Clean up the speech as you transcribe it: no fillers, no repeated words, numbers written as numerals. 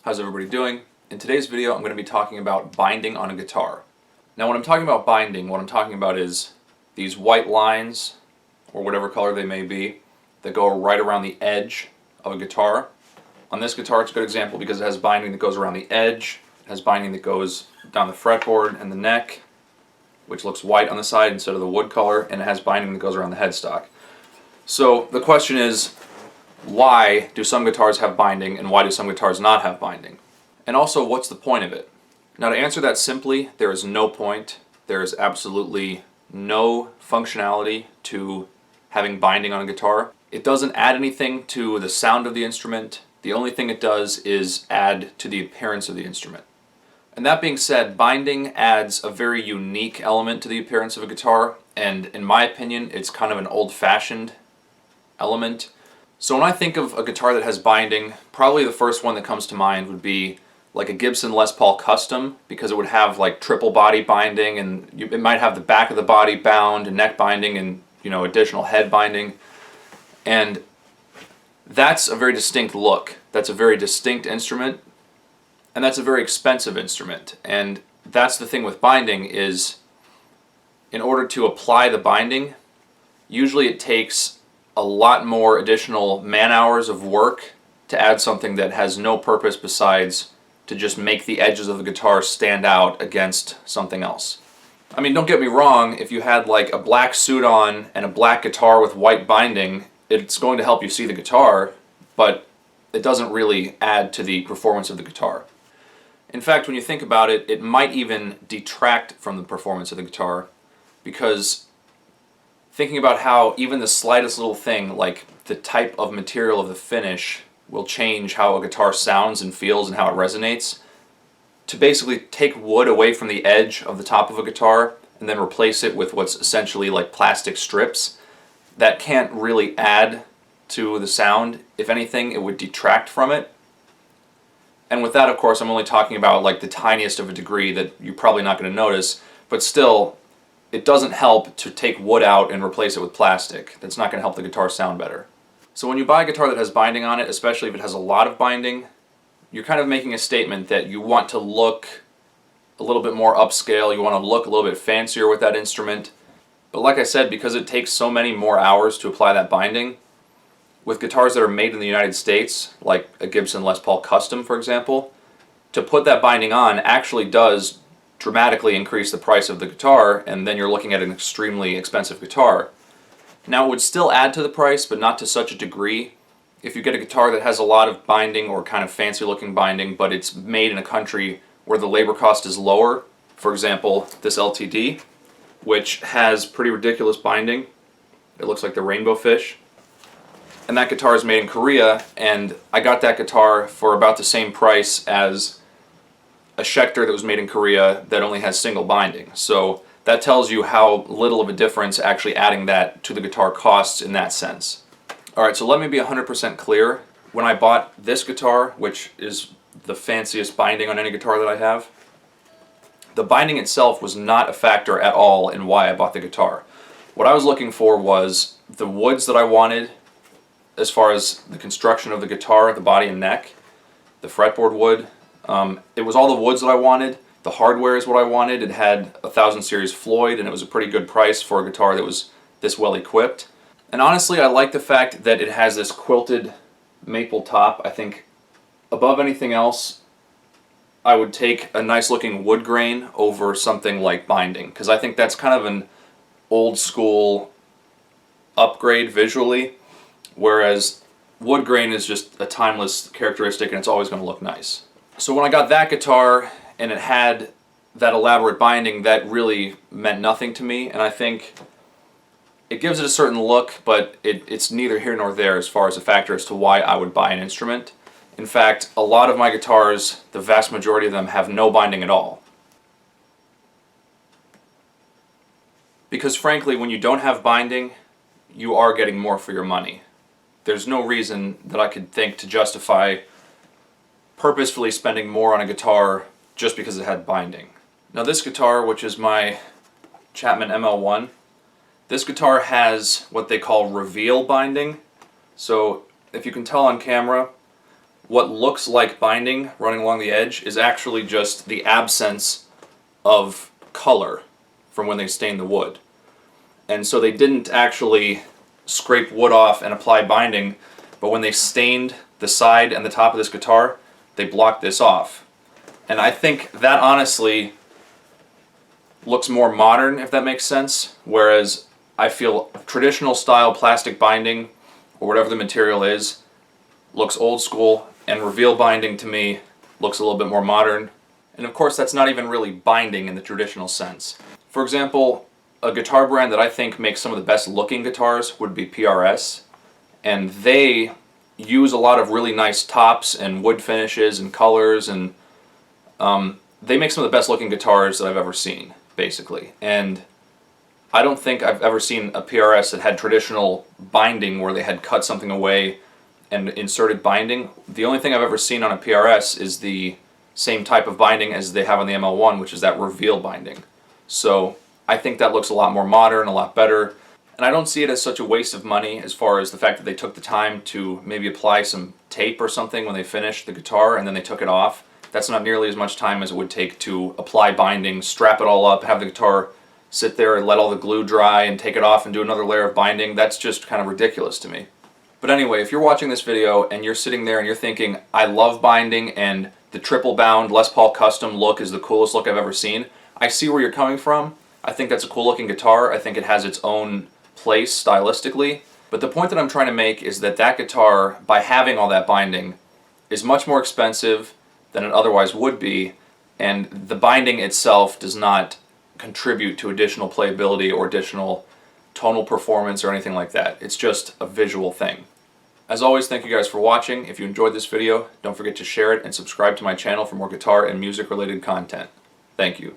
How's everybody doing? In today's video I'm going to be talking about binding on a guitar. Now when I'm talking about binding, what I'm talking about is these white lines, or whatever color they may be, that go right around the edge of a guitar. On this guitar it's a good example because it has binding that goes around the edge, it has binding that goes down the fretboard and the neck, which looks white on the side instead of the wood color, and it has binding that goes around the headstock. So the question is, why do some guitars have binding and why do some guitars not have binding? And also, what's the point of it? Now, to answer that simply, there is no point. There is absolutely no functionality to having binding on a guitar. It doesn't add anything to the sound of the instrument. The only thing it does is add to the appearance of the instrument. And that being said, binding adds a very unique element to the appearance of a guitar, and in my opinion, it's kind of an old-fashioned element. So when I think of a guitar that has binding, probably the first one that comes to mind would be like a Gibson Les Paul Custom, because it would have like triple body binding, and it might have the back of the body bound and neck binding and, you know, additional head binding. And that's a very distinct look. That's a very distinct instrument, and that's a very expensive instrument. And that's the thing with binding is, in order to apply the binding, usually it takes a lot more additional man hours of work to add something that has no purpose besides to just make the edges of the guitar stand out against something else. I mean, don't get me wrong, if you had like a black suit on and a black guitar with white binding, it's going to help you see the guitar, but it doesn't really add to the performance of the guitar. In fact, when you think about it, it might even detract from the performance of the guitar, because thinking about how even the slightest little thing, like the type of material of the finish, will change how a guitar sounds and feels and how it resonates. To basically take wood away from the edge of the top of a guitar and then replace it with what's essentially like plastic strips, that can't really add to the sound. If anything, it would detract from it. And with that, of course, I'm only talking about like the tiniest of a degree that you're probably not going to notice, but still, it doesn't help to take wood out and replace it with plastic. That's not going to help the guitar sound better. So when you buy a guitar that has binding on it, especially if it has a lot of binding, you're kind of making a statement that you want to look a little bit more upscale, you want to look a little bit fancier with that instrument. But like I said, because it takes so many more hours to apply that binding, with guitars that are made in the United States, like a Gibson Les Paul Custom, for example, to put that binding on actually does dramatically increase the price of the guitar, and then you're looking at an extremely expensive guitar. Now, it would still add to the price, but not to such a degree. If you get a guitar that has a lot of binding or kind of fancy looking binding, but it's made in a country where the labor cost is lower, for example, this LTD, which has pretty ridiculous binding. It looks like the rainbow fish. And that guitar is made in Korea, and I got that guitar for about the same price as a Schecter that was made in Korea that only has single binding. So that tells you how little of a difference actually adding that to the guitar costs in that sense. Alright, so let me be 100% clear. When I bought this guitar, which is the fanciest binding on any guitar that I have, the binding itself was not a factor at all in why I bought the guitar. What I was looking for was the woods that I wanted, as far as the construction of the guitar, the body and neck, the fretboard wood. It was all the woods that I wanted. The hardware is what I wanted. It had a 1000 series Floyd, and it was a pretty good price for a guitar that was this well equipped. And honestly, I like the fact that it has this quilted maple top. I think above anything else, I would take a nice looking wood grain over something like binding, because I think that's kind of an old school upgrade visually, whereas wood grain is just a timeless characteristic and it's always going to look nice. So when I got that guitar and it had that elaborate binding, that really meant nothing to me, and I think it gives it a certain look, but it's neither here nor there as far as a factor as to why I would buy an instrument. In fact, a lot of my guitars, the vast majority of them, have no binding at all. Because frankly, when you don't have binding, you are getting more for your money. There's no reason that I could think to justify purposefully spending more on a guitar just because it had binding. Now this guitar, which is my Chapman ML1, this guitar has what they call reveal binding. So if you can tell on camera, what looks like binding running along the edge is actually just the absence of color from when they stained the wood. And so they didn't actually scrape wood off and apply binding, but when they stained the side and the top of this guitar, they blocked this off. And I think that honestly looks more modern, if that makes sense, whereas I feel traditional style plastic binding, or whatever the material is, looks old school, and reveal binding to me looks a little bit more modern. And of course that's not even really binding in the traditional sense. For example, a guitar brand that I think makes some of the best looking guitars would be PRS, and they use a lot of really nice tops and wood finishes and colors, and they make some of the best looking guitars that I've ever seen, basically. And I don't think I've ever seen a PRS that had traditional binding where they had cut something away and inserted binding. The only thing I've ever seen on a PRS is the same type of binding as they have on the ML1, which is that reveal binding. So I think that looks a lot more modern, a lot better, and I don't see it as such a waste of money as far as the fact that they took the time to maybe apply some tape or something when they finished the guitar and then they took it off. That's not nearly as much time as it would take to apply binding, strap it all up, have the guitar sit there and let all the glue dry and take it off and do another layer of binding. That's just kind of ridiculous to me. But anyway, if you're watching this video and you're sitting there and you're thinking, I love binding and the triple bound Les Paul Custom look is the coolest look I've ever seen, I see where you're coming from. I think that's a cool looking guitar. I think it has its own place stylistically. But the point that I'm trying to make is that that guitar, by having all that binding, is much more expensive than it otherwise would be, and the binding itself does not contribute to additional playability or additional tonal performance or anything like that. It's just a visual thing. As always, thank you guys for watching. If you enjoyed this video, don't forget to share it and subscribe to my channel for more guitar and music related content. Thank you.